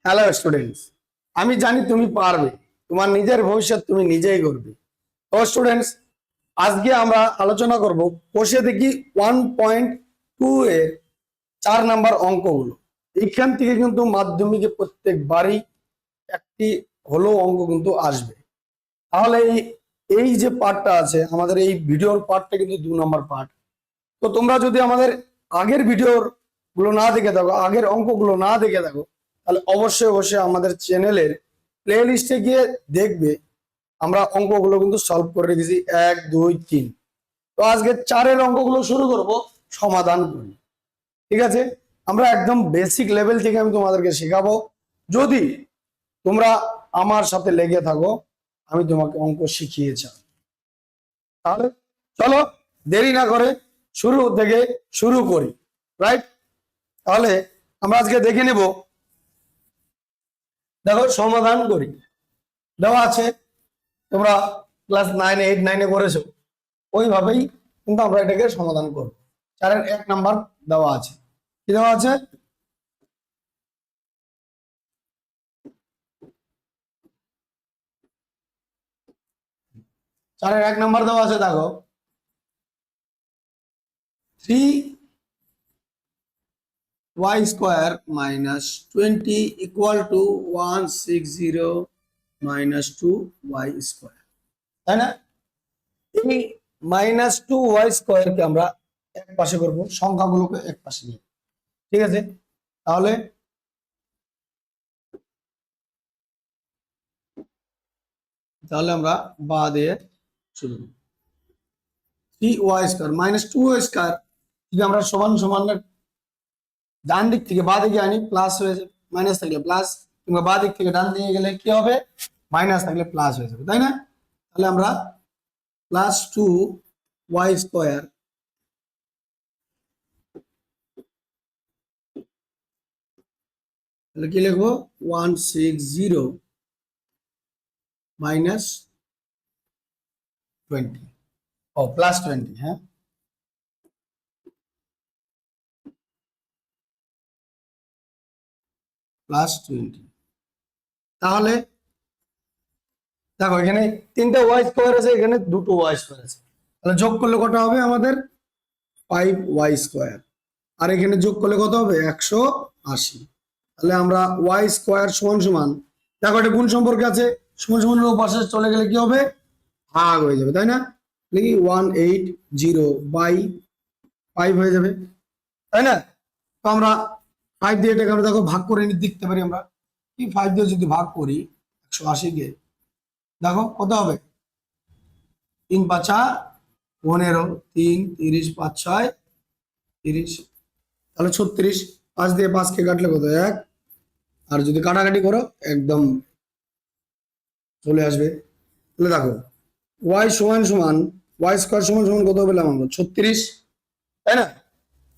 Hello students, আমি জানি তুমি পারবে। তোমার নিজের ভবিষ্যৎ তুমি নিজেই করবে। তো স্টুডেন্টস, আজকে আমরা আলোচনা করব কোষে দেখি 1.2 এর 4 নাম্বার অঙ্কগুলো। এইখান থেকে কিন্তু মাধ্যমিকে প্রত্যেকবারই একটি হলো অঙ্ক কিন্তু আসবে। তাহলে এই যে পার্টটা আছে আমাদের এই ভিডিওর পার্টটা কিন্তু 2 নাম্বার পার্ট। তো তোমরা যদি আমাদের আগের ভিডিওর গুলো না দেখে থাকো, আগের অঙ্কগুলো না দেখে থাকো, তাহলে অবশ্যই অবশ্যই আমাদের চ্যানেলের প্লে লিস্টে গিয়ে দেখবে। আমরা অঙ্কগুলো কিন্তু সলভ করে রেখেছি 1 2 3। তো আজকে 4-এর অঙ্কগুলো শুরু করব সমাধান করি। ঠিক আছে, আমরা একদম বেসিক লেভেল থেকে আমি তোমাদেরকে শেখাবো। যদি তোমরা আমার সাথে লেগে থাকো, আমি তোমাকে অঙ্ক শিখিয়েছি। তাহলে চলো দেরি না করে শুরু থেকে শুরু করি। রাইট, তাহলে আমরা আজকে দেখে নেব। দেখো সমাধান করি দেওয়া আছে, তোমরা ক্লাস 9 8 9 করেছো, ওইভাবেই কিন্তু আমরা এটাকে সমাধান করব। 4-এর 1 নাম্বার দেওয়া আছে। কি দেওয়া আছে? চারের 1 নাম্বার দেওয়া আছে, দেখো 3y² - 20 = 160 - 2y², তাই না? এই -2y² কে আমরা এক পাশে করবো, সংখ্যাগুলোকে এক পাশে নিয়ে। ঠিক আছে, তাহলে তাহলে আমরা বা দিয়ে শুরু করব। 3y² - 2y² যদি আমরা সমান সমান ডান দিক থেকে বা দিকে আনি, প্লাস হয়ে যাবে। মাইনাস থাকলে প্লাস, কিংবা বা দিক থেকে ডান দিকে গেলে কি হবে? মাইনাস থাকলে প্লাস হয়ে যাবে, তাই না? তাহলে আমরা +2y² তাহলে কি লিখবো? 160 - 20, ও +20, হ্যাঁ, +20। তাহলে দেখো এখানে 3টা y² আছে, এখানে 2টো y² আছে, তাহলে যোগ করলে কত হবে আমাদের? 5y²। আর এখানে যোগ করলে কত হবে? 180। তাহলে আমরা y² সমান সমান, দেখো এটা গুণ সম্পর্কে আছে, সমান সমান পাশে চলে গেলে কি হবে? ভাগ হয়ে যাবে, তাই না? দেখি 180/5 হয়ে যাবে, তাই না? তো আমরা 5 দিয়ে এটাকে আমরা দেখো ভাগ করে দেখতে পারি। আমরা কি 5 দিয়ে যদি ভাগ করি 180 কে, দেখো কত হবে? 3 × 5 = 15, 3 30 5 6 30, তাহলে 36। 5 দিয়ে 5 কে কাটলে কত? 1। আর যদি কাটাকাটি করো একদম চলে আসবে। তাহলে দেখো y² সমান সমান কত পেলাম আমরা? 36, তাই না?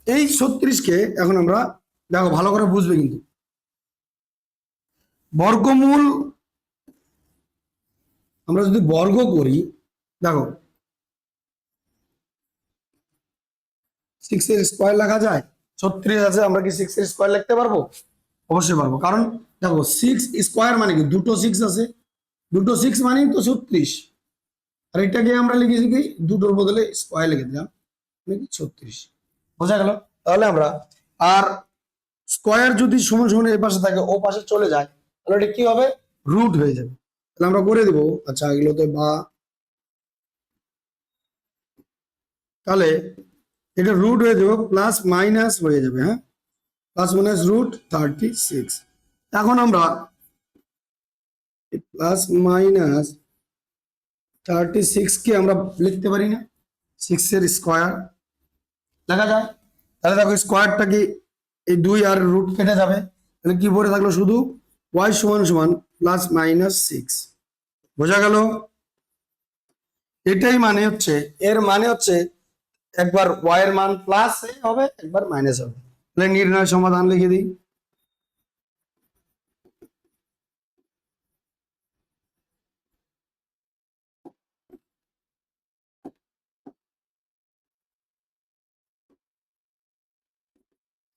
এই 36 কে এখন আমরা দেখো ভালো করে বুঝবে, কিন্তু বর্গমূল আমরা যদি বর্গ করি, দেখো 6-এর² লেখা যায়। 36 আছে, আমরা কি 6-এর² লিখতে পারবো? অবশ্যই পারবো, কারণ দেখো 6² মানে কি? দুটো 6 আছে, দুটো 6 মানেই তো 36। আর এটাকে আমরা লিখেছি কি? দুটোর বদলে স্কোয়ার লিখে দিলাম, নাকি 36। বোঝা গেল? তাহলে আমরা, আর স্কোয়ার যদি সমান সমান এই পাশে থাকে ও পাশে চলে যায়, তাহলে এটা কি হবে? রুট হয়ে যাবে। তাহলে আমরা করে দেবো। আচ্ছা, এগুলো তো বা, তাহলে এটা রুট হয়ে যাবে, প্লাস মাইনাস হয়ে যাবে। হ্যাঁ, +- √36। এখন আমরা +- কে আমরা লিখতে পারি না? 6-এর² লেখা যায়। তাহলে দেখো স্কোয়ারটা কি, এই 2 আর রুট কেটে যাবে, তাহলে কি পড়ে থাকলো? শুধু y সমান সমান +- 6। বোঝা গেল? এটাই মানে হচ্ছে, এর মানে হচ্ছে একবার y এর মান প্লাস হবে, একবার মাইনাস হবে। তাহলে নির্ণয় সমাধান লিখে দিই।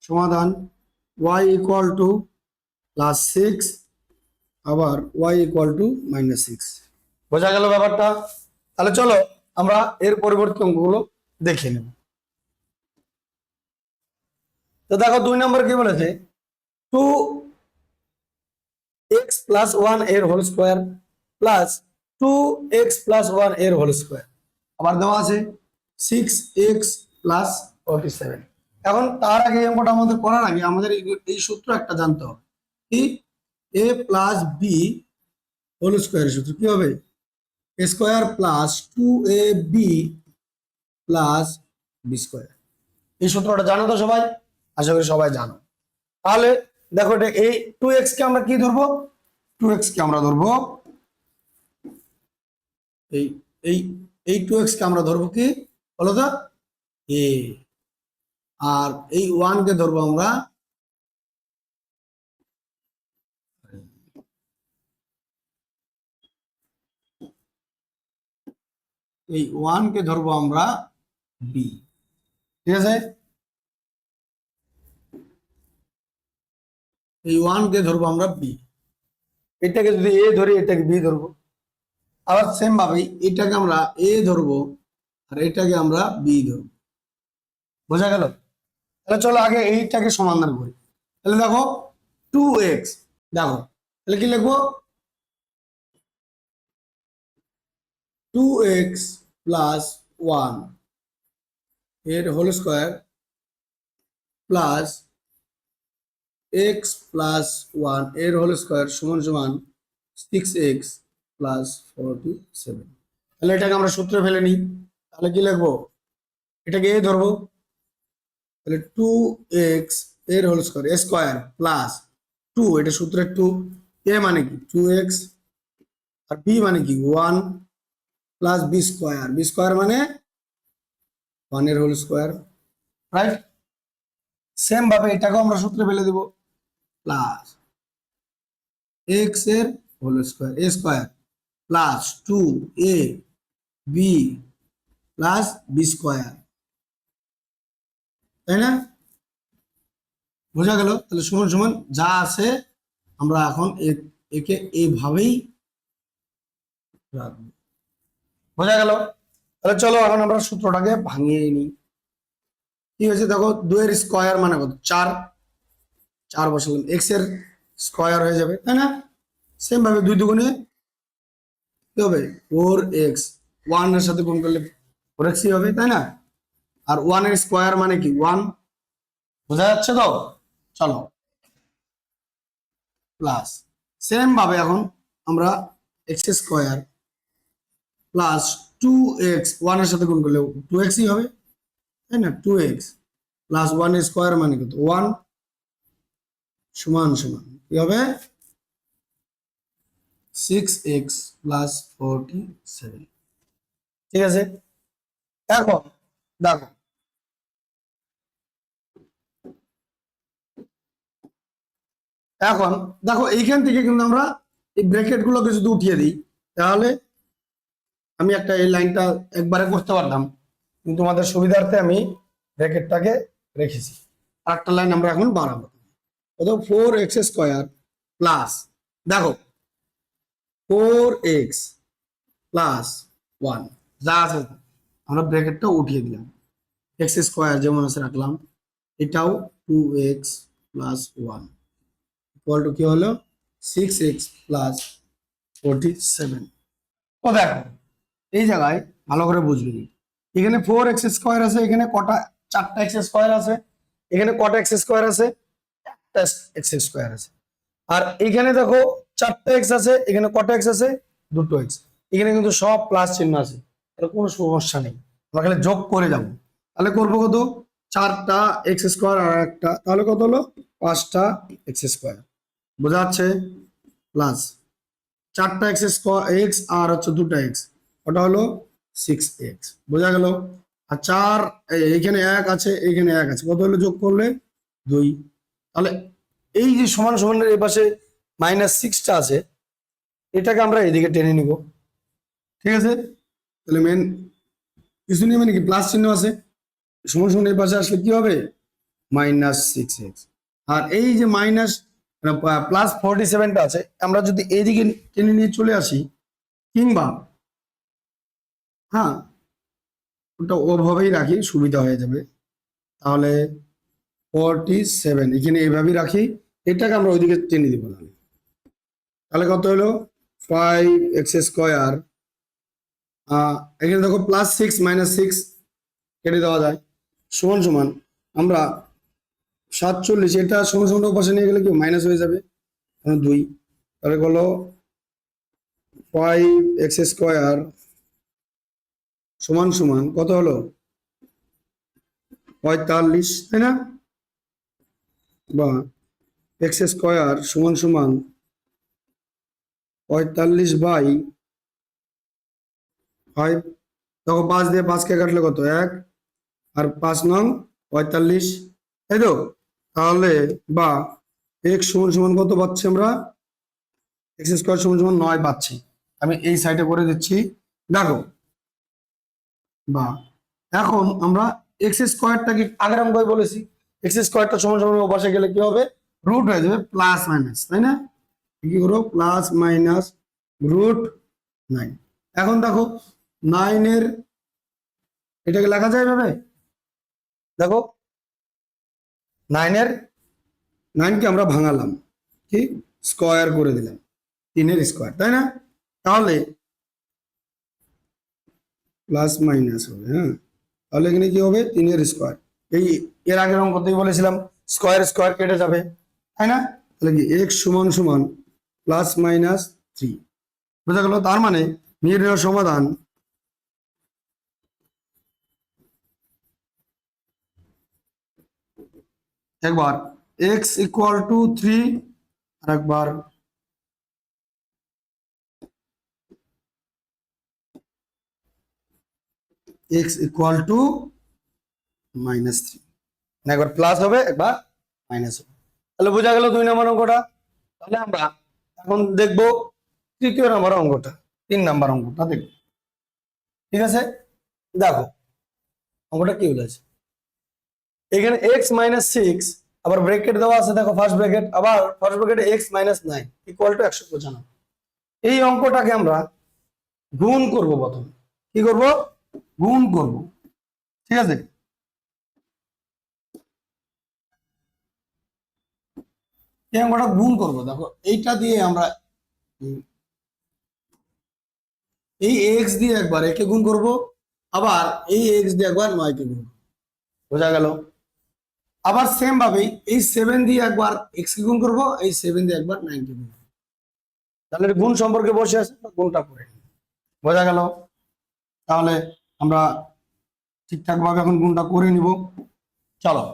সমাধান y = প্লাস 6 আবার y ইকুয়াল টু -6। বোঝা গেল ব্যাপারটা? তাহলে চলো আমরা এর পরবর্তী অঙ্কগুলো দেখে নেব। তো দেখো 2 নম্বর কি বলেছে, 2x প্লাস 1 এর whole square plus 2x plus 1 এর হোল স্কোয়ার, আবার দেওয়া আছে 6x প্লাস 47। এখন তার আগে এই অঙ্কটা আমাদের করার আগে আমাদের এই সূত্র একটা জানতে হবে, কি a প্লাস বি হোল স্কোয়ারের সূত্র কি হবে, a square plus 2ab plus B square. এই সূত্রটা জানো তো সবাই? আশা করি সবাই জানো। তাহলে দেখো এটা এই 2x কে আমরা কি ধরবো, 2x কে আমরা ধরবো এই এই এই 2x কে আমরা ধরবো কি বলো তো, a, আর এই 1 কে ধরবো আমরা এই 1 কে ধরবো আমরা b। ঠিক আছে, এই 1 কে ধরবো আমরা b, এটাকে যদি a ধরি এটাকে b ধরবো। আবার সেম ভাবে এটাকে আমরা a ধরবো আর এটাকে আমরা b ধরবো। বোঝা গেল? তাহলে চলো আগে এইটাকে সমাধান করি। তাহলে দেখো 2x, দেখো তাহলে কি লিখবো, 2x প্লাস 1 এর whole square plus x plus 1 এর হোল স্কোয়ার সমান সমান 6x প্লাস 47। তাহলে এটাকে আমরা সূত্রে ফেলে নিই। তাহলে কি লিখবো, এটাকে a ধরবো, তাহলে 2x এর whole square a square plus 2, এটা সূত্রের 2, a মানে কি 2x আর b মানে কি 1 plus B square, B square মানে 1 এর হোল স্কোয়ার, রাইট? সেম ভাবে এটাকেও আমরা সূত্রে ফেলে দেব, প্লাস x এর whole square a square plus 2a b plus B square, তাই না? বোঝা গেল? তাহলে সমান সমান যা আছে আমরা এখন একে এইভাবেই রাখবো। বোঝা গেল? তাহলে চলো এখন আমরা সূত্রটাকে ভাঙিয়ে নিই। কি হয়েছে দেখো, 2 এর স্কোয়ার মানে কত, 4, 4 বসালাম, x এর স্কোয়ার হয়ে যাবে, তাই না? সেম ভাবে 2 দুগুণে কি হবে 4x, 1 এর সাথে গুণ করলে 4x হবে, তাই না? আর 1 এর স্কোয়ার মানে কি 1, বোঝা যাচ্ছে তো? চলো প্লাস সেম ভাবে এখন আমরা x স্কোয়ার প্লাস 2x, 1 এর সাথে গুণ করলে 2x হবে, তাই না? 2x প্লাস 1 এর স্কোয়ার মানে কত 1 সমান সমান কি হবে 6x প্লাস 47। ঠিক আছে, এখন দেখো এইখান থেকে কিন্তু আমরা এই ব্র্যাকেট গুলোকে যদি উঠিয়ে দিই তাহলে আমি একটা এই লাইনটা একবারে করতে পারতাম, কিন্তু তোমাদের সুবিধার্থে আমি ব্র্যাকেটটাকে রেখেছি। আর একটা লাইন আমরা এখন বাড়াবো, কত 4x স্কোয়ার প্লাস, দেখো 4x প্লাস 1 যা আছে আমরা ব্র্যাকেটটা উঠিয়ে দিলাম, x স্কোয়ার যেমন আছে রাখলাম, এটাও 2x প্লাস 1 ইকুয়াল টু কি হলো 6x প্লাস 47। তো দেখো এই জায়গায় ভালো করে বুঝবি, এখানে 4x স্কোয়ার আছে, এখানে কটা 4টা x স্কোয়ার আছে, এখানে কটা x স্কোয়ার আছে, একটা x স্কোয়ার আছে, আর এখানে দেখো 4টা x আছে, এখানে কটা x আছে, 2টো x, এখানে কিন্তু সব প্লাস চিহ্ন আছে, তাহলে কোনো সমস্যা নেই, আমরা খালি যোগ করে যাব। তাহলে করবো কত, 4টা x স্কোয়ার আর একটা, তাহলে কত হলো 5টা x স্কোয়ার, বোঝা যাচ্ছে? প্লাস 4টা x স্কোয়ার x আর হচ্ছে 2টা x, ওটা হলো 6x, বোঝা গেল? আর 4 এইখানে 1 আছে, এইখানে 1 আছে, কত হলো যোগ করলে 2। তাহলে এই যে সমান সমানের এই পাশে -6টা আছে, এটাকে আমরা এদিকে টেনে নিব। ঠিক আছে, তাহলে মেন কিছু নেই, মানে কি প্লাস চিহ্ন আছে, সমান সমান এই পাশে আসলে কি হবে -6x, আর এই যে প্লাস 47টা আছে, আমরা যদি এইদিকে টেনে নিয়ে চলে আসি, কিংবা হ্যাঁ ওটা ওভাবেই রাখি, সুবিধা হয়ে যাবে। তাহলে 47 এখানে এইভাবেই রাখি, এটাকে আমরা ওইদিকে টেনে দিব না। তাহলে কত হলো 5x², এখানে দেখো +6 -6 কেটে দেওয়া যায়, সমান সমান আমরা 47, এটা সমান সমান পাশে নিয়ে গেলে কি মাইনাস হয়ে যাবে, 2। তাহলে হলো 5x² সমান সমান কত হলো 45, তাই না? বা x² সমান সমান 45/5। দেখো 5 দিয়ে 5কে কাটলে কত 1, আর 5 নং 45, তাই তো? তাহলে বা x সমান সমান কত পাচ্ছি আমরা, x² সমান সমান 9 পাচ্ছি। আমি এই সাইডে করে দিচ্ছি, দেখো। বা এখন আমরা x²টাকে আগের অঙ্কে বলেছি, x² সমান সমান পাশে গেলে কি হবে, রুট হয়ে যাবে প্লাস মাইনাস, তাই না? কি করবো, প্লাস মাইনাস √9। এখন দেখো 9 এর এটাকে লেখা যায় ভাবে, দেখো 9 এর 9কে আমরা ভাঙালাম, কি স্কয়ার করে দিলাম, 3 এর স্কয়ার, তাই না? তাহলে প্লাস মাইনাস হবে, হ্যাঁ। তাহলে এখানে কি হবে, 3 এর স্কয়ার। এই এর আগের অঙ্কতেই বলেছিলাম স্কয়ার স্কয়ার কেটে যাবে, তাই না? তাহলে কি x সমান সমান +-3, বোঝা গেল? তার মানে নির্ণয় সমাধান একবার x = 3, আর একবার x = -3, একবার প্লাস হবে একবার মাইনাস হবে। তাহলে বোঝা গেল 2 নম্বর অঙ্কটা। তাহলে আমরা এখন দেখব 3য় নম্বর অঙ্কটা, 3 নম্বর অঙ্কটা দেখব, ঠিক আছে? দেখো অঙ্কটা কি বলেছে, এখানে x - 6, আবার ব্র্যাকেট দেওয়া আছে, দেখো ফার্স্ট ব্র্যাকেট, আবার ফার্স্ট ব্র্যাকেটে x - 9 = 195। এই অঙ্কটাকে আমরা গুণ করব, প্রথমে কি করব, গুণ করব, ঠিক আছে? এই অঙ্কটা গুণ করব, দেখো এইটা দিয়ে আমরা এই x দিয়ে একবার একে গুণ করব, আবার এই x দিয়ে একবার 9 কে গুণ করব, বোঝা গেল? আবার সেম ভাবেই এই 7 দিয়ে একবার x কে গুণ করব, এই 7 দিয়ে একবার 9 কে গুণ করব। তাহলে গুণ সম্পর্কে বসে আছে, গুণটা করে নিই, বোঝা গেল? তাহলে আমরা ঠিকঠাক ভাবে এখন গুণটা করে নিব, চলো।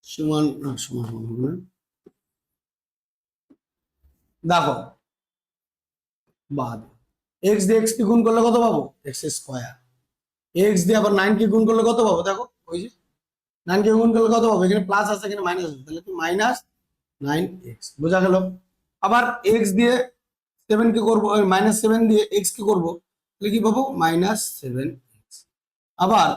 সমান সমান হবে না, দেখো বাদ x দিয়ে x কে গুণ করলে কত পাবো, x²। x দিয়ে আবার 9 কে গুণ করলে কত পাবো, দেখো ওই যে 9 কে গুণ করলে কত পাবো, এখানে প্লাস আছে এখানে মাইনাস আছে, তাহলে কি -9x, বোঝা গেল? আবার x দিয়ে 7 কে করব, -7 দিয়ে x কে করব, তাহলে কি পাবো, -7x। আবার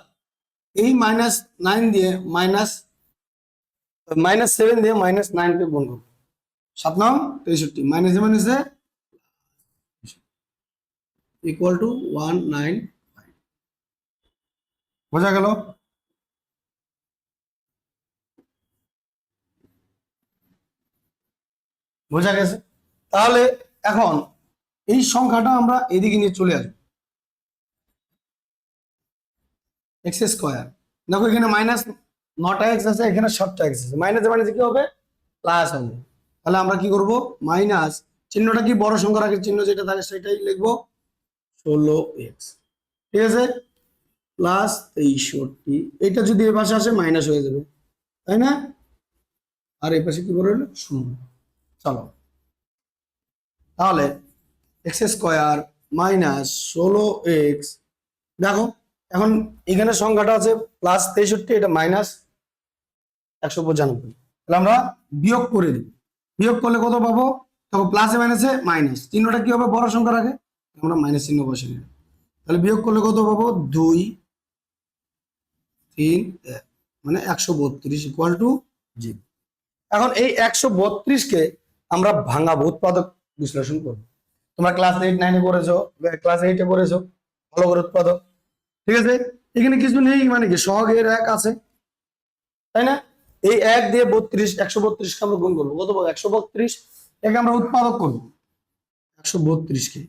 এই -9 দিয়ে -7 দিয়ে -9 কে গুণ করব, 7 9 63, মাইনাসে মাইনাসে = 195, বোঝা গেল? বোঝা গেছে? তাহলে এখন এই সংখ্যাটা আমরা এদিকে নিয়ে চলে আসবো, x², দেখো এখানে -9টা x আছে, এখানে 7টা x আছে, মাইনাসে মাইনাসে কি হবে, প্লাস হবে। তাহলে আমরা কি করব, মাইনাস চিহ্নটা কি বড় সংখ্যার আগের চিহ্ন যেটা থাকে সেটাই লিখবো, 16x, ঠিক আছে? +63, এটা যদি এ পাশে আসে মাইনাস হয়ে যাবে, তাই না? আর এই পাশে কি করে হলো 0। চলো তাহলে x² -16x, দেখো এখন এখানে সংখ্যাটা আছে +63, এটা -195, তাহলে আমরা বিয়োগ করে দিই, বিয়োগ করলে কত পাবো, দেখো প্লাসে মাইনাসে মাইনাস, চিহ্নটা কি হবে, বড় সংখ্যা রাখে, আমরা মাইনাস চিহ্ন বসে নিই। তাহলে বিয়োগ করলে কত পাবো, 2 3 1, মানে 132 = 0। এখন এই 132 কে আমরা ভাঙাবো, উৎপাদক বিশ্লেষণ করবো। তোমরা ক্লাস 8-9-এ করেছো, ক্লাস 8-এ করেছো, ভালো করে উৎপাদক। ঠিক আছে, এখানে কিছু নেই, মানে কি সহগের 1 আছে, তাই না? এই 1 দিয়ে 132কে আমরা গুণ করবো, কত পাবো? 132। একে আমরা উৎপাদক করবো 132কে।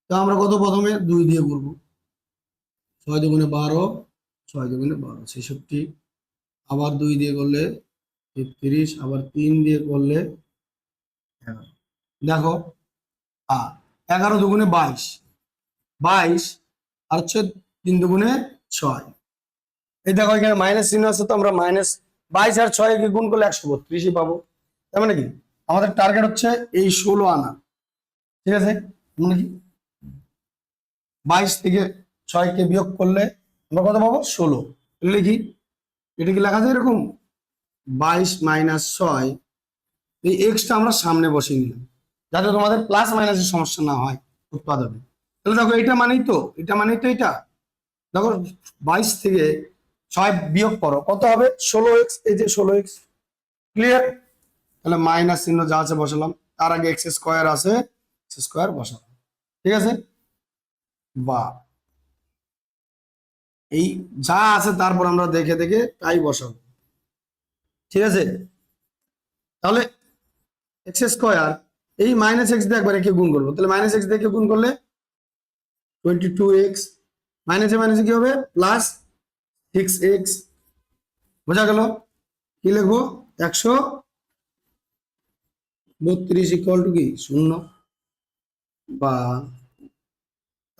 তো আমরা কত প্রথমে 2 দিয়ে করবো, 6 দুগুণে 12, 6 দুগুণে 12 66, আবার 2 দিয়ে করলে 33, আবার 3 দিয়ে করলে 11। দেখো 11 দুগুণে 22, 22 আর হচ্ছে 3 দুগুণে 6। এই দেখো এখানে মাইনাস চিহ্ন আছে, তো আমরা -22 আর 6 কে গুণ করলে 132ই পাবো। তার মানে কি আমাদের টার্গেট হচ্ছে এই 16 আনা। ঠিক আছে, মানে কি 22 থেকে 6 কে বিয়োগ করলে আমরা কত পাবো? 16। লিখি, এটা কি লেখা যায় এরকম 22 - 6, এই এক্সটা আমরা সামনে বসিয়ে নিলাম যাতে তোমাদের প্লাস মাইনাসের সমস্যা না হয় উৎপাদনে। তাহলে দেখো এটা মানেই তো এটা দেখো 22 থেকে 6 বিয়োগ করো, কত হবে? 16x। এই যে 16x, ক্লিয়ার? তাহলে মাইনাস চিহ্ন যা আছে বসালাম, তার আগে এক্স স্কোয়ার আছে, এক্স স্কোয়ার বসালাম। ঠিক আছে, বা এই যা আছে তারপর আমরা দেখে দেখে তাই বসাবো। ঠিক আছে, তাহলে এক্স স্কোয়ার এই -x দিয়ে একবার একে গুণ করবো, তাহলে -x দিয়ে একে গুণ করলে 22x, মাইনাসে মাইনাসে কি হবে? +6x। বোঝা গেল? কি লিখবো? 132 ইকুয়াল টু কি 0, বা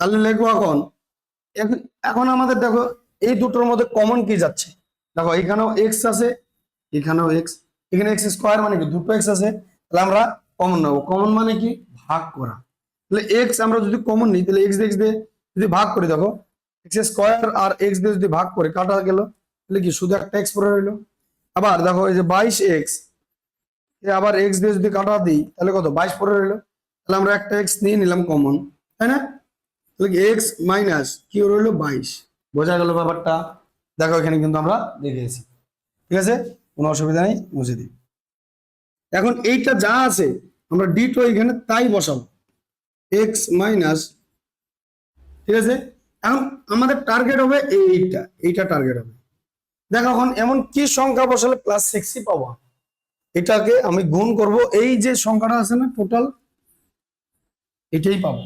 তাহলে লিখবো এখন আমাদের দেখো এই দুটোর মধ্যে কমন কি যাচ্ছে? দেখো এখানেও এক্স আছে, এখানেও এক্স, এখানে এক্স স্কোয়ার মানে কি দুটো এক্স আছে, তাহলে আমরা কমন নেবো। কমন মানে কি? ভাগ করা। তাহলে এক্স আমরা যদি কমন নিই, তাহলে এক্স দিয়ে যদি ভাগ করি, দেখো এক্স স্কোয়ার আর এক্স দিয়ে যদি ভাগ করে কাটা গেল, তাহলে কি শুধু একটা এক্স পড়ে রইলো। আবার দেখো এই যে 22x, আবার এক্স দিয়ে যদি কাটা দিই তাহলে কত? 22 পড়ে রইলো। তাহলে আমরা একটা এক্স নিয়ে নিলাম কমন, তাই না? তাহলে এক্স মাইনাস কি রইলো? 22। বোঝা গেল ব্যাপারটা? দেখো এখানে কিন্তু আমরা দেখিয়েছি। ঠিক আছে, কোনো অসুবিধা নেই, মুছে দিই। এখন এইটা যা আছে আমরা ডিটো এখানে তাই বসাবো, এক্স মাইনাস। ঠিক আছে, এখন আমাদের টার্গেট হবে এইটা টার্গেট হবে। দেখো এখন এমন কি সংখ্যা বসালে +6ই পাবো? এটাকে আমি গুণ করব, এই যে সংখ্যাটা আছে না টোটাল, এটাই পাবো।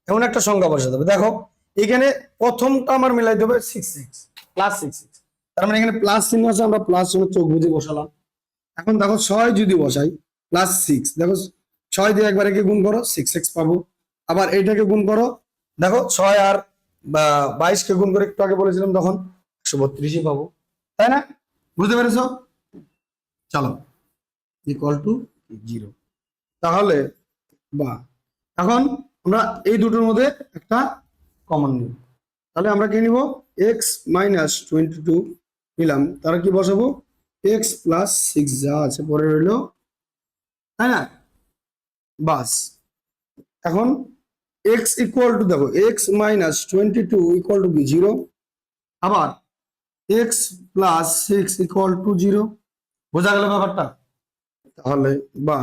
এমন একটা সংখ্যা বসাতে হবে। দেখো এখানে প্রথমটা আমার মিলাই দেবে 66 +66, তার মানে এখানে প্লাস চিহ্ন আছে, আমরা প্লাস চিহ্ন চোখ বুঝে বসালাম। এখন দেখো 6 যদি বসাই +6, দেখো 6 দিয়ে একবার একে গুণ করো 6x পাবো। আবার এইটাকে গুণ করো, দেখো 6 আর 22 কে গুণ করে একটু আগে বলেছিলাম তখন 132ই পাবো, তাই না? বুঝতে পেরেছো? চলো ইকুয়াল টু 0। তাহলে বা এখন আমরা এই দুটোর মধ্যে একটা কমন নিব, তাহলে আমরা কি নিব? x - 22 নিলাম, তারা কি বসাবো? x + 6 যা আছে পরে রইলো, তাই না? বাস এখন x ইকুয়াল টু, দেখো x - 22 ইকুয়াল টু কি 0, আবার x + 6 ইকুয়াল টু 0। বোঝা গেল ব্যাপারটা? তাহলে বা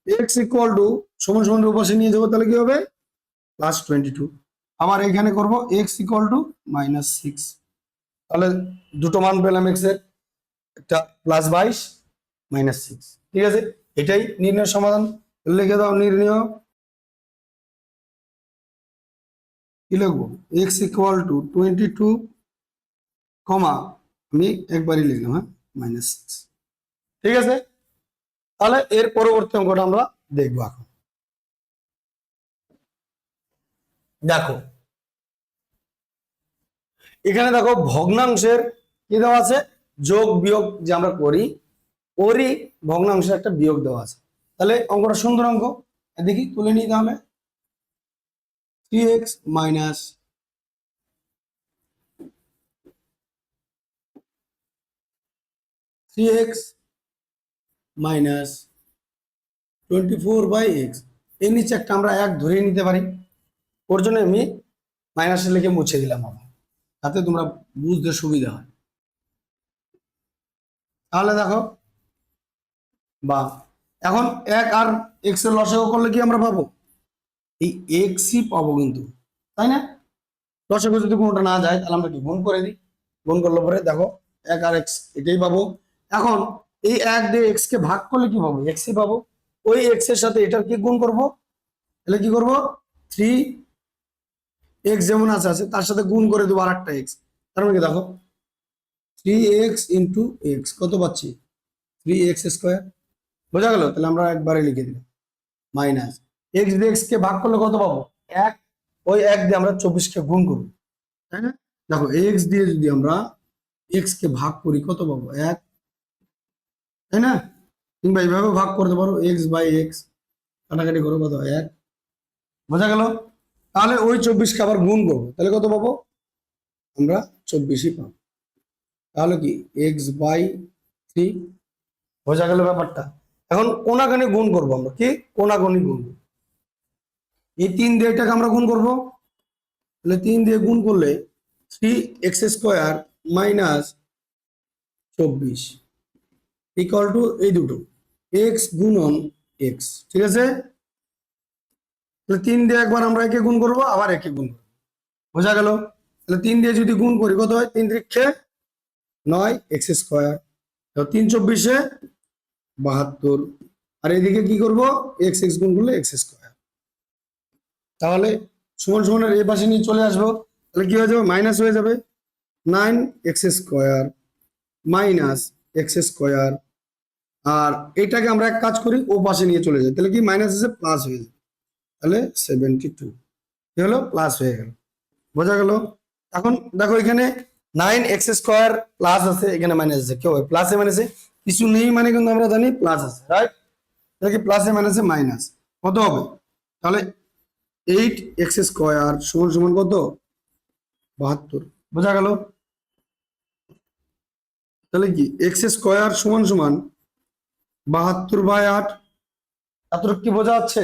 x ইকুয়াল টু সমান সমান উপাশে নিয়ে যাবো, তাহলে কি হবে? +22। আবার এখানে করব x ইকুয়াল টু -6, তাহলে দুটো মান পেলাম x এর, একটা +22 -6। ঠিক আছে, এটাই নির্ণয় সমাধান। লিখে দাও নির্ণয়, কি লিখবো? x ইকুয়াল টু 22, আমি একবারই লিখলাম, হ্যাঁ, -6। ঠিক আছে, তাহলে এর পরবর্তী অঙ্কটা আমরা দেখবো। এখন দেখো এখানে দেখো ভগ্নাংশের কি দেওয়া আছে? যোগ বিয়োগ যে আমরা করি, ওরই ভগ্নাংশের একটা বিয়োগ দেওয়া আছে। তাহলে অঙ্কটা সুন্দর অঙ্ক, দেখি তুলে নিই। তাহলে 3x - 24/x, এর নিচে একটা আমরা 1 ধরে নিতে পারি। ওর জন্য আমি মাইনাসে লিখে মুছে দিলাম আবার, তাতে তোমরা বুঝতে সুবিধা হয়। তাহলে দেখো বা এখন 1 আর x এর লসাগু করলে কি আমরা পাবো? এই x-ই পাবো কিন্তু, তাই না? লসাগু যদি কোনোটা না যায় তাহলে আমরা কি গুণ করে দিই, গুণ করলে পরে দেখো 1 আর x এটাই পাবো। এখন এই 1 দিয়ে x কে ভাগ করলে কি পাবো? x-ই পাবো। ওই x এর সাথে এটার কি গুণ করব, তাহলে কি করব, 3x যেমন আছে আছে তার সাথে গুণ করে দেবো আরেকটা x। তার মানে কি দেখো 3x ইন্টু x কত পাচ্ছি? 3x square. বোঝা গেল? তাহলে আমরা একবারে লিখে দিলাম মাইনাস x দিয়ে x কে ভাগ করলে কত পাবো? 1। ওই 1 দিয়ে আমরা 24 কে গুণ করব, তাই না? দেখো x দিয়ে যদি আমরা x কে ভাগ করি কত পাবো? 1, তাই না? কিংবা এইভাবে ভাগ করতে পারো x বাই x, কাটাকাটি করো কত? 1। বোঝা গেল? তাহলে ওই 24 কে আবার গুণ করবো, তাহলে কত পাবো? আমরা 24ই পাবো। তাহলে কি x বাই 3। বোঝা গেল ব্যাপারটা? এখন কোনাগানি গুণ করবো আমরা, কি কোনাগনি গুণ করবো। এই 3 দিয়ে এটাকে আমরা গুণ করবো, তাহলে 3 দিয়ে গুণ করলে 3x square minus 24 equal to এই দুটো x গুণন x, ঠিক আছে? তাহলে 3 দিয়ে একবার আমরা একে গুণ করবো, আবার একে গুণ করবো। বোঝা গেল? তাহলে 3 দিয়ে যদি গুণ করি কত হয়? 3 3 9 x স্কোয়ার, 3 24 72। আর এদিকে কি করব? x x গুণ করলে x স্কোয়ার। তাহলে সমান সমানের এই পাশে নিয়ে চলে আসবো, তাহলে কি হয়ে যাবে? মাইনাস হয়ে যাবে 9x square minus x square. আর এটাকে আমরা এক কাজ করি, ও পাশে নিয়ে চলে যাই, তাহলে কি মাইনাস এসে প্লাস হয়ে যাবে, তাহলে 72 কি হলো? প্লাস হয়ে গেল। বোঝা গেল? এখন দেখো এখানে 9x স্কোয়ার প্লাস আছে, এখানে মাইনাস আছে, কেউ প্লাসে মাইনাসে কিছু নেই মানে কিন্তু আমরা জানি প্লাস আছে, রাইট? তাহলে কি প্লাসে মাইনাসে মাইনাস কত হবে? তাহলে 8x স্কোয়ার সমান সমান কত? 72। বোঝা গেল? তাহলে কি x স্কোয়ার সমান সমান 72/8। এতটুকু কি বোঝা যাচ্ছে?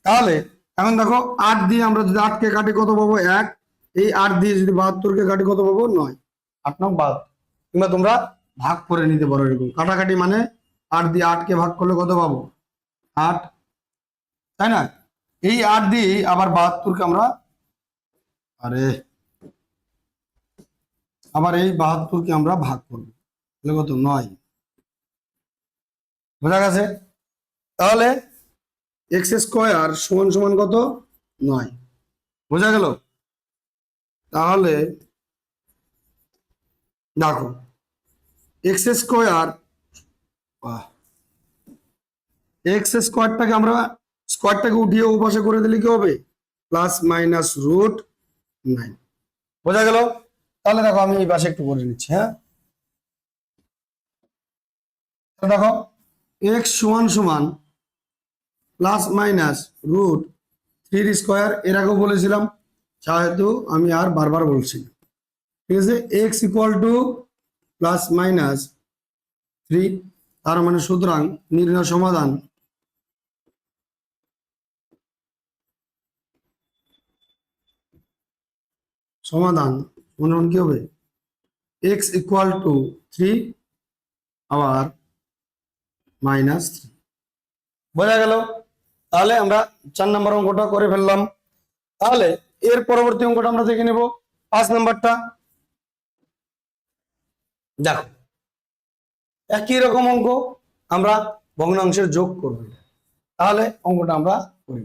তাহলে এখন দেখো 8 দিয়ে আমরা যদি 8 কে কাটি কত পাবো? 1। এই 8 দিয়ে যদি 72 কে কাটি কত পাবো? 9। 8 9 72। কিংবা তোমরা ভাগ করে নিতে পারো এরকম কাটাকাটি, মানে 8 দিয়ে 8 কে ভাগ করলে কত পাবো? 8, তাই না? এই 8 দিয়ে আবার 72 কে আমরা আবার এই 72 কে আমরা ভাগ করবো, তাহলে কত? 9। বোঝা গেছে? তাহলে x স্কোয়ার সমান সমান কত? 9। বোঝা গেল? তাহলে দেখো এক্স স্কোয়ার, এক্স স্কোয়ারটাকে আমরা স্কোয়ারটাকে উঠিয়ে ও পাশে করে দিলে কি হবে? Plus minus root 9। বোঝা গেল? তাহলে দেখো আমি এই পাশে একটু করে নিচ্ছি, হ্যাঁ? দেখো এক্স সমান সমান প্লাস মাইনাস রুট 3 স্কোয়ার, এর আগেও বলেছিলাম, যেহেতু আমি আর বারবার বলছি না, ঠিক আছে? X equal to plus minus 3। তার মানে সুতরাং নির্ণয় সমাধান মনে কি হবে? এক্স ইকুয়াল টু 3 আবার মাইনাস 3। বোঝা গেল? তাহলে আমরা 4 নম্বর অঙ্কটা করে ফেললাম। তাহলে এর পরবর্তী অঙ্কটা আমরা দেখে নেব, 5 নম্বরটা। দেখো একই রকম অঙ্ক, আমরা ভগ্নাংশের যোগ করব। তাহলে অঙ্কটা আমরা করি।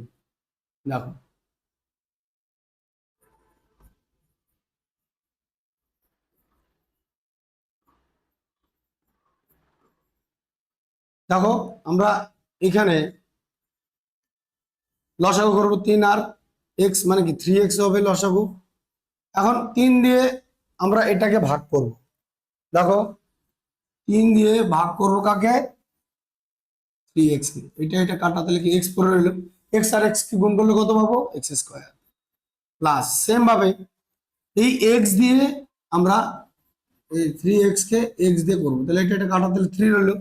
দেখো দেখো আমরা এখানে লসাগু করবো 3 আর x, মানে কি 3x হবে লসাগু। এখন 3 দিয়ে আমরা এটাকে ভাগ করব। দেখো 3 দিয়ে ভাগ করব কাকে? 3x কে। এটা কাটা, তাহলে কি x পড়ে রইল। x আর x কি গুণ করলে কত পাবো? x square. প্লাস সেম ভাবে এই x দিয়ে আমরা এই 3x কে x দিয়ে করবো, তাহলে এটা কাটা, তাহলে 3 রইল।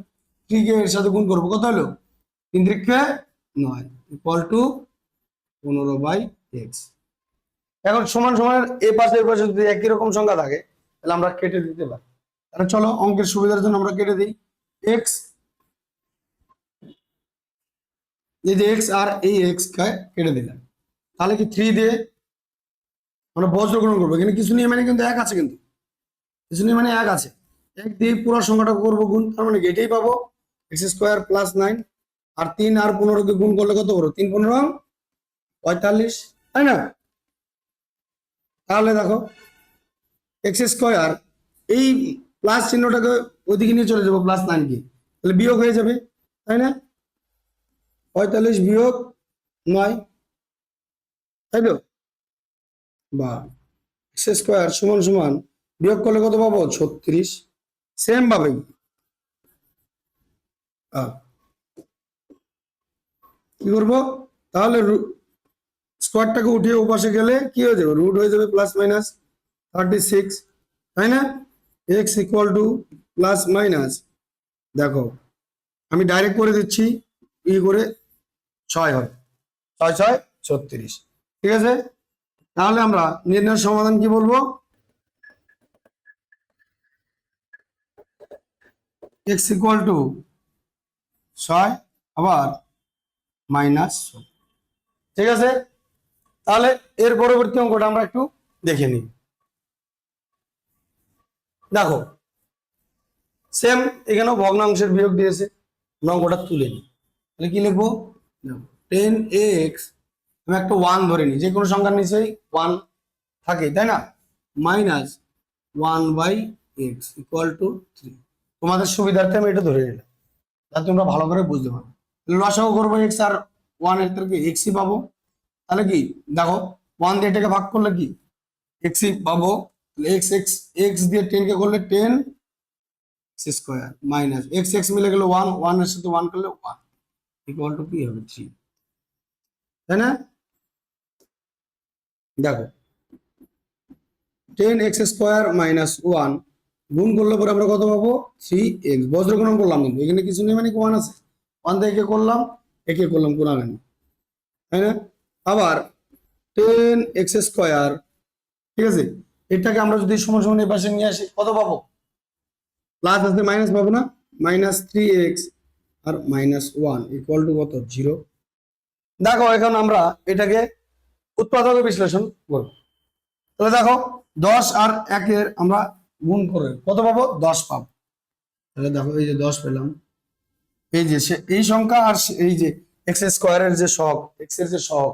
3 কে এর সাথে গুণ করবো, কত হলো? 3 3 9 ইকুয়াল টু 15/x। এখন সমান সমান এ পাশে যদি একই রকম সংখ্যা থাকে তাহলে আমরা কেটে দিতে পারি। তাহলে চলো অঙ্কের সুবিধার জন্য আমরা কেটে দিই। x এই যে এক্স আর এই এক্স কেটে দিলাম, তাহলে কি 3 দিয়ে আমরা বজ্রগ্রহণ করবো। এখানে কিছু নিয়ে মানে কিন্তু এক আছে, কিন্তু কিছু নিয়ে মানে এক আছে, এক দিয়ে পুরো সংখ্যাটা করবো গুণ, তার মানে এটাই পাবো এক্স স্কোয়ার প্লাস 9। আর 3 আর 15 কে গুণ করলে কত বড়, 3 15 45, তাই না? তাহলে দেখো এক্স স্কোয়ার এই প্লাস চিহ্নটাকে ওইদিকে নিয়ে চলে যাবো প্লাস 9 কে, তাহলে বিয়োগ হয়ে যাবে, তাই না? 45 বিয়োগ 9, তাই তো? বা এক্স স্কোয়ার সমান সমান বিয়োগ করলে কত পাবো 36। সেম ভাবে কি করবো, তাহলে স্কোয়ারটাকে উঠিয়ে ওপাশে গেলে কি হয়ে যাবে, রুট হয়ে যাবে প্লাস মাইনাস 36, তাই না? X equal to plus minus, দেখো আমি ডাইরেক্ট করে দিচ্ছি, ই করে 6 হয়, 6 6 36, ঠিক আছে? তাহলে আমরা নির্ণয়ের সমাধান কি বলবো, এক্স ইকুয়াল টু 6 আবার মাইনাস, ঠিক আছে? তাহলে এর পরবর্তী অঙ্কটা আমরা একটু দেখে নিই। দেখো সেম এখানেও ভগ্নাংশের বিয়োগ দিয়েছে, অঙ্কটা তুলে নিই। তাহলে কি লিখবো, 10x, আমি একটা 1 ধরে নিই, যে কোনো সংখ্যার নিচেই 1 থাকে, তাই না? Minus 1/x equal to 3। তোমাদের সুবিধার্থে আমি এটা ধরে নিলাম, যাতে তোমরা ভালো করে বুঝতে পারো। লসাগু করবো এক্স আর 1 এর থেকে এক্সই পাবো, তাহলে কি দেখো 1 দিয়ে এটাকে ভাগ করলে কি এক্সই পাবো, এক্স এক্স এক্স দিয়ে 10 কে করলে 10 স্কোয়ার মাইনাস এক্স এক্স মিলে গেল 1, 1 এর সাথে 1 করলে 1 ইকুয়াল টু কি হবে 3, তাই না? দেখো 10x স্কোয়ার মাইনাস 1 গুণ করলে পরে আমরা কত পাবো 3x, বজ্রগুণন করলাম কিন্তু এখানে কিছু নেই, মানে 1 আছে, 1 দিয়ে একে করলাম, একে করলাম গুণাগানি, তাই না? আবার 10x স্কোয়ার, ঠিক আছে, এটাকে আমরা যদি সমান সমান এই পাশে নিয়ে আসি কত পাবো, প্লাস আছে মাইনাস পাবো না, মাইনাস 3x আর মাইনাস 1 ইকুয়াল টু কত 0। দেখো এখন আমরা এটাকে উৎপাদক বিশ্লেষণ করবো। তাহলে দেখো 10 আর 1 এর আমরা গুণ করে কত পাবো 10 পাবো। তাহলে দেখো এই যে 10 পেলাম, এই যে এই সংখ্যা আর এই যে এক্স স্কোয়ারের যে সহগ, এক্স এর যে সহগ,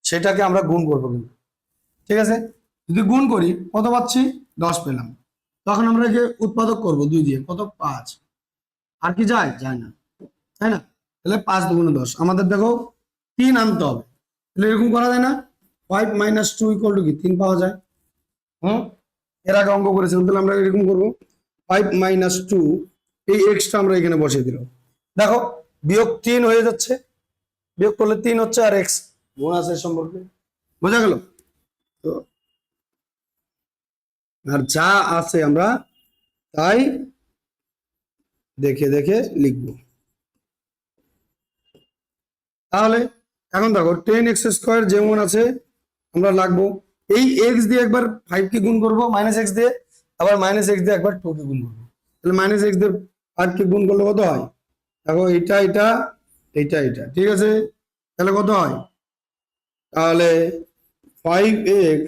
সেটাকে আমরা গুণ করবো কিন্তু, ঠিক আছে? যদি গুণ করি কত পাচ্ছি 10 পেলাম, তখন আমরা যে উৎপাদক করব 2 দিয়ে কত 5, আর কি যায় যায় না, তাই না? তাহলে 5 দুগুণে 10, আমাদের দেখো 3 আনতে হবে, তাহলে এরকম করা যায় না, 5 মাইনাস 2 ইকুয়াল টু কি 3 পাওয়া যায়। এর আগে অঙ্ক করেছিলাম, তাহলে আমরা এরকম করবো 5 মাইনাস 2, এই এক্সটা আমরা এখানে বসিয়ে দিলাম, দেখো বিয়োগ 3 হয়ে যাচ্ছে, বিয়োগ করলে 3 হচ্ছে আর এক্স গুণ আছে সম্পর্কে, বোঝা গেল তো? আর যা আছে আমরা তাই দেখে দেখে লিখব। তাহলে এখন দেখো 10x স্কোয়ার যেমন আছে আমরা লাগবো, এই এক্স দিয়ে একবার 5 কে গুণ করবো মাইনাস এক্স দিয়ে, আবার মাইনাস এক্স দিয়ে একবার 2 কে গুণ করবো, তাহলে মাইনাস এক্স দিয়ে 5 কে গুণ করলে কত হয়, দেখো এটা এটা এটা এটা, ঠিক আছে? তাহলে কত হয়, তাহলে 5x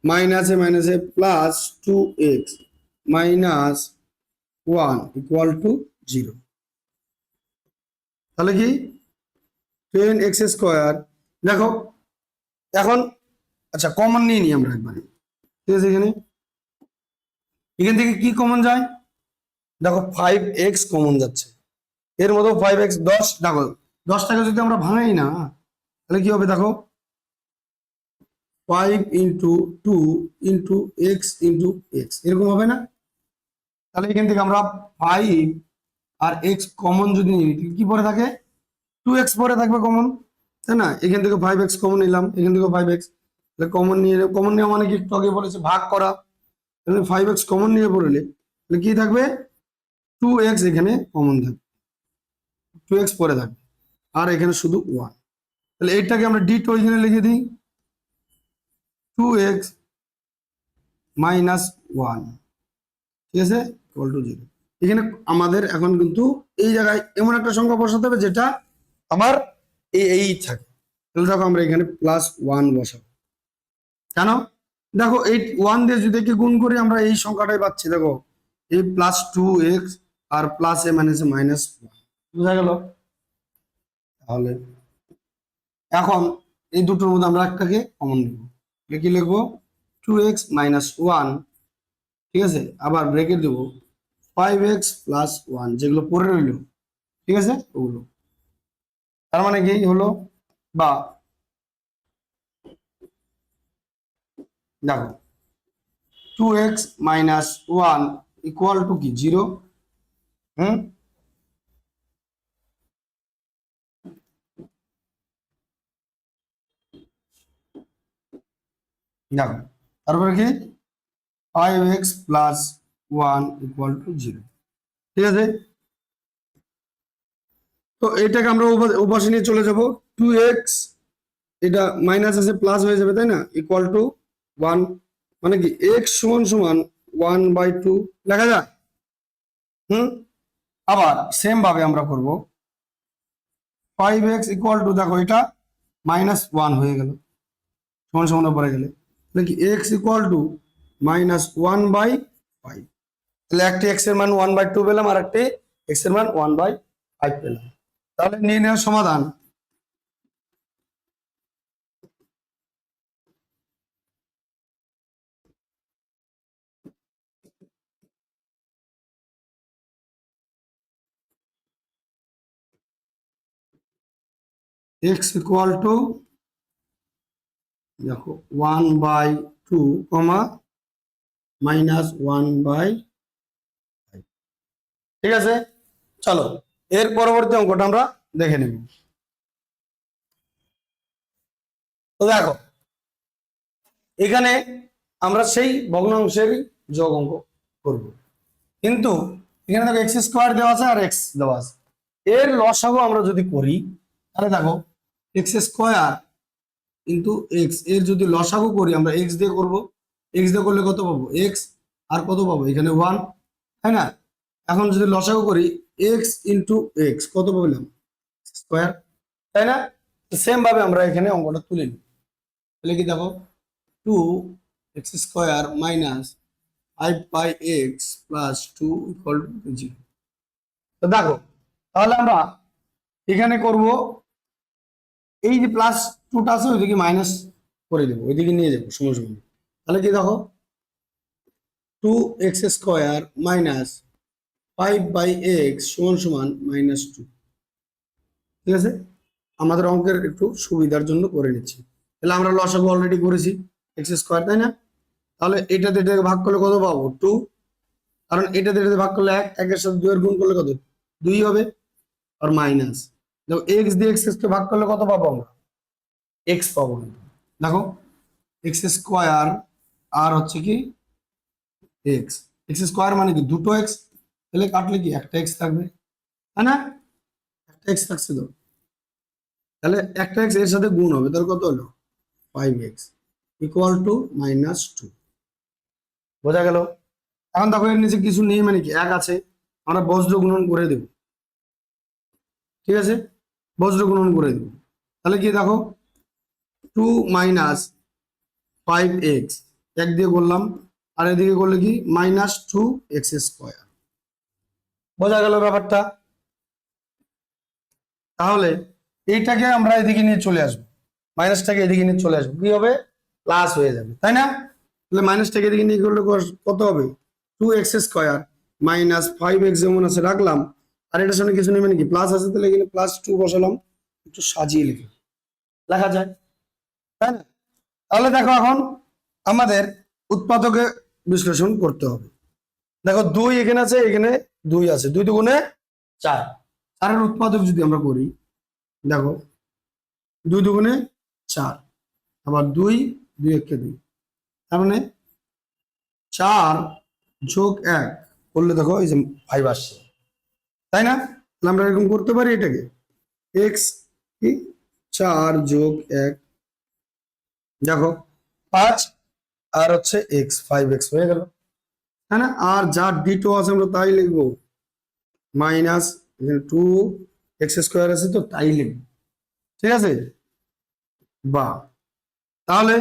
মাইনাসে মাইনাসে plus 2x minus 1 equal two 0। তাহলে কি 10x স্কোয়ার, দেখো এখন আচ্ছা কমন নিয়ে নিই আমরা একবারে, ঠিক আছে? এখানে এখান থেকে কি কমন যায়, দেখো 5x কমন যাচ্ছে, এর মতো 5x 10, দেখো 10টাকে যদি আমরা ভাঙাই না তাহলে কি হবে, দেখো 5 into 2 into x into x, এরকম হবে না? তাহলে এখান থেকে আমরা 5 আর x কমন যদি নিই কি পরে থাকে, 2x পরে থাকবে কমন, তাই না? এখান থেকে 5x কমন নিলাম, এখান থেকে 5x, তাহলে কমন নেওয়া মানে কি, একটু আগে বলেছে ভাগ করা, তাহলে 5x কমন নিয়ে পড়লে তাহলে কি থাকবে 2x, এখানে কমন থাকবে 2x পরে থাকবে, আর এখানে শুধু 1, তাহলে এটাকে আমরা d2 এখানে লিখে দিই 2x মাইনাস 1, ঠিক আছে, ইকুয়াল টু 0। এখানে আমাদের এখন কিন্তু এই জায়গায় এমন একটা সংখ্যা বসাতে হবে যেটা আমার এই থাকে। তাহলে দেখো আমরা এখানে +1 বসাবো। কেন? দেখো এই 1 দিয়ে যদি কি গুণ করি আমরা এই সংখ্যাটাই পাচ্ছি। দেখো এই +2x আর +a -1 বুঝা গেল? তাহলে এখন এই দুটোর মধ্যে আমরা একটাকে কমন নিব, কি লিখবো 2x - 1, ঠিক আছে, আবার ব্রেকেট দেবো 5x + 1 যেগুলো পরে রইল, ঠিক আছে, ওগুলো। তার মানে কি হলো, বা দেখো 2x - 1 ইকুয়াল টু কি 0। হুম, দেখো তারপরে কি 5x + 1 ইকুয়াল টু 0, ঠিক আছে। তো এটাকে আমরা ওপাশে নিয়ে চলে যাব। 2x এটা মাইনাস আছে প্লাস হয়ে যাবে, তাই না, ইকুয়াল টু 1, মানে কি x = 1/2 লেখা যায়। হুম, আবার সেম ভাবে আমরা করব 5x ইকুয়াল টু, দেখো এটা -1 হয়ে গেল, সমান সমান পরে গেলে তাহলে কি x ইকুয়াল টু -1/5। তাহলে একটি x এর মান 1/2 পেলাম, আর একটি x এর মান 1/5 পেলাম। তাহলে নির্ণয়ের সমাধান x ইকুয়াল টু, দেখো 1/2, -1/5, ঠিক আছে। চলো এর পরবর্তী অঙ্কটা আমরা দেখে নেব। তো দেখো এখানে আমরা সেই ভগ্নাংশের যোগ অঙ্ক করব, কিন্তু এখানে দেখো x² দেওয়া আছে আর x দেওয়া আছে। এর লসাগু আমরা যদি করি তাহলে দেখো x² কিন্তু x, এর যদি লসাগু করি আমরা x দিয়ে করব। x দিয়ে করলে কত পাবো, x আর কত পাবো এখানে 1, তাই না। এখন যদি লসাগু করি x * x কত পেলাম, স্কয়ার, তাই না। সেম ভাবে আমরা এখানে অঙ্কটা তুলে নিই। তাহলে কি দেখো 2x² - 5/x + 2 = 0। তো দেখো তাহলে আমরা এখানে করব এই যে +2টা আছে ওইদিকে মাইনাস করে দেবো, ওইদিকে নিয়ে যাবো সমান সমান। তাহলে কি দেখো 2x² - 5/x = -2, ঠিক আছে। আমাদের অঙ্কের একটু সুবিধার জন্য করে নিচ্ছি। তাহলে আমরা লসাগু অলরেডি করেছি x², তাই না। তাহলে এটাতে এটাকে ভাগ করলে কত পাবো 2, কারণ এটাতে এটাতে ভাগ করলে 1, 1 এর সাথে 2 এর গুণ করলে কত 2 হবে, আর মাইনাস দেখো x দিয়ে x কে ভাগ করলে কত পাবো আমরা x পাবো। দেখো x² আর হচ্ছে কি x মানে কি দুটো x, তাহলে কাটলে কি একটা x থাকবে, তাই না, একটা x থাকছে তো, তাহলে একটা x এর সাথে গুণ হবে, তাহলে কত হলো 5x ইকুয়াল টু -2, বোঝা গেল। এখন দেখো এর নিচে কিছু নেই, মানে কি 1 আছে, আমরা বজ্র গুণন করে দেব, ঠিক আছে, বজ্র গুণন করে দেব। তাহলে কি দেখো 2 - 5x 1 দিয়ে করলাম, আর এদিকে করলে কি -2x², বোঝা গেল ব্যাপারটা। তাহলে এইটাকে আমরা এদিকে নিয়ে চলে আসবো, মাইনাসটাকে এদিকে নিয়ে চলে আসবো, কি হবে প্লাস হয়ে যাবে, তাই না। তাহলে মাইনাসটাকে এদিকে নিয়ে করলে কত হবে 2x² - 5x যেমন আছে রাখলাম, আর এটার সঙ্গে কিছু নেই, মানে কি প্লাস আছে, তাহলে এখানে +2 বসালাম, একটু সাজিয়ে লেখা যায়, তাই না। তাহলে দেখো এখন আমাদের উৎপাদকে বিশ্লেষণ করতে হবে। দেখো 2 এখানে আছে, এখানে 2 আছে, 2 দুগুণে 4, 4-এর উৎপাদক যদি আমরা করি, দেখো 2 দুগুণে 4, আবার 2 2 1 2, তার মানে 4 + 1 করলে দেখো এই যে 5 আসছে, তাই না। তাহলে আমরা এরকম করতে পারি এটাকে x কি 4 + 1, দেখো 5 আর হচ্ছে x 5x হয়ে গেল, তাই না। আর যা ডিটো আছে আমরা তাই লিখবো, মাইনাস এখানে 2x² আছে তো তাই লিখবো, ঠিক আছে, বা তাহলে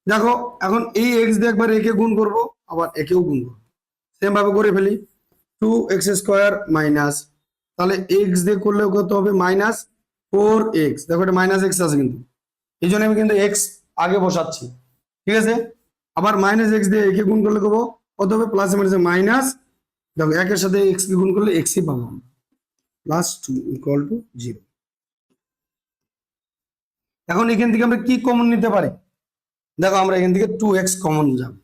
দেখো এখন এই এক্স দিয়ে একবার একে গুণ করব, আবার একেও গুণ করবো, সেম ভাবে করে ফেলি। 2x² মাইনাস, তাহলে এক্স দিয়ে করলেও কত হবে -4x, দেখো এটা -x আছে কিন্তু, এই জন্য আমি কিন্তু এক্স আগে বসাচ্ছি। ঠিক আছে, আবার -x দিয়ে একে গুণ করলে কত হবে, প্লাস মাইনাসে মাইনাস, দেখো একের সাথে এক্স কে গুণ করলে এক্সই পাবো, +2 = 0। এখন এখান থেকে আমরা কি কমন নিতে পারি, দেখো আমরা এখান থেকে 2x কমন যাবে,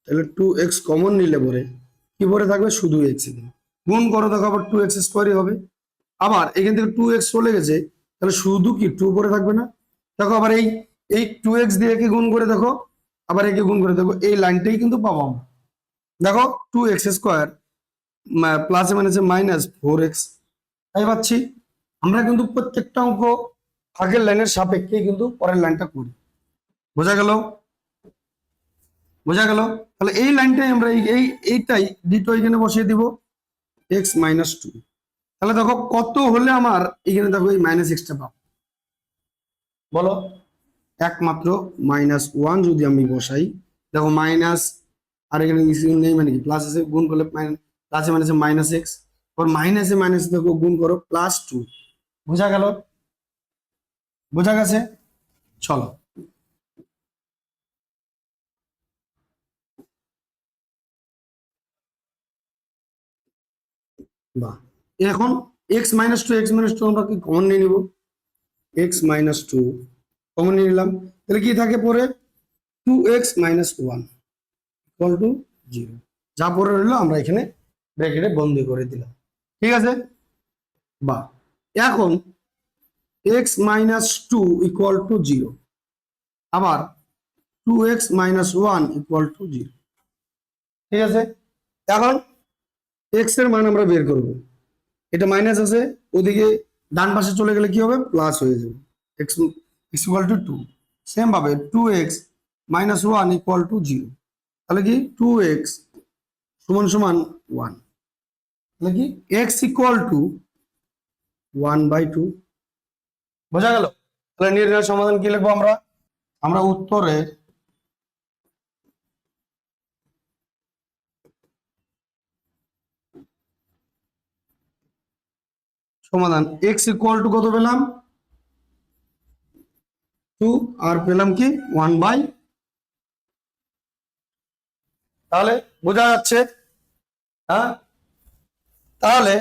তাহলে 2x কমন নিলে পরে কি পরে থাকবে, শুধু x গুণ করো, দেখো আবার 2x² হবে, আবার এখান থেকে 2x চলে গেছে, তাহলে শুধু কি 2 পরে থাকবে না, দেখো আবার এই 2x দিয়ে একে গুণ করে দেখো, আবার একে গুণ করে দেখো, এই লাইনটাই কিন্তু পাবো আমরা। দেখো 2x² প্লাসে মাইনাসে -4x, তাই পাচ্ছি। আমরা কিন্তু প্রত্যেকটা অঙ্ক আগের লাইনের সাপেক্ষে কিন্তু পরের লাইনটা করি, বোঝা গেল, বোঝা গেল। তাহলে এই লাইনটাই আমরা এইটাই দ্বিতীয় এখানে বসিয়ে দিব x -2, তাহলে দেখো কত হলে আমার এখানে দেখো এই -x পাবো, বলো, একমাত্র -1 যদি আমি বসাই, দেখো মাইনাস, আর এখানে কিছু নেই মানে কি প্লাস আছে, গুণ করলে প্লাসে মাইনাসে -x, আর মাইনাসে মাইনাসে দেখো গুণ করো +2, বোঝা গেল, বোঝা গেছে। চলো বাহ, এখন x-2 আমরা কি কমন নিয়ে নিব, x-2 কমন নিয়ে নিলাম, তাহলে কি থাকে পরে 2x - 1 = 0, যা পরে রইলো আমরা এখানে ব্র্যাকেটে বন্দি করে দিলাম। ঠিক আছে, বা এখন x-2 = 0, আবার 2x - 1 = 0। ঠিক আছে, এখন x এর মান আমরা বের করব, এটা মাইনাস আছে, ওদিকে ডান পাশে চলে গেলে কি হবে, প্লাস হয়ে যাবে, x = 2, সেম ভাবে 2x - 1 = 0, তাহলে কি 2x = 1, তাহলে কি x = 1/2, বোঝা গেল। তাহলে নির্ণয় সমাধান কি লিখবো আমরা, আমরা উত্তরে সমাধান x = কত পেলাম, 2, আর পেলাম কি 1/, তাহলে বোঝা যাচ্ছে। হ্যাঁ, তাহলে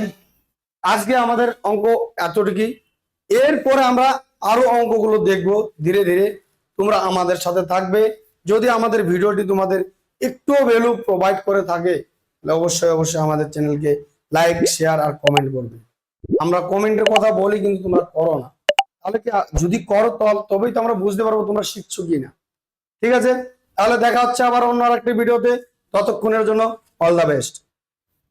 আজকে আমাদের অঙ্ক এতটুকুই, এরপরে আমরা আরো অঙ্কগুলো দেখব ধীরে ধীরে, তোমরা আমাদের সাথে থাকবে। যদি আমাদের ভিডিওটি তোমাদের একটু ভ্যালু প্রোভাইড করে থাকে, তাহলে অবশ্যই অবশ্যই আমাদের চ্যানেলকে লাইক, শেয়ার আর কমেন্ট করবে। আমরা কমেন্টের কথা বলি কিন্তু তোমরা করো না, তাহলে কি যদি করো তবেই তো আমরা বুঝতে পারবো তোমরা শিখছো কিনা। ঠিক আছে, তাহলে দেখা হচ্ছে আবার অন্য আরেকটি ভিডিওতে, ততক্ষণের জন্য অল দ্য বেস্ট।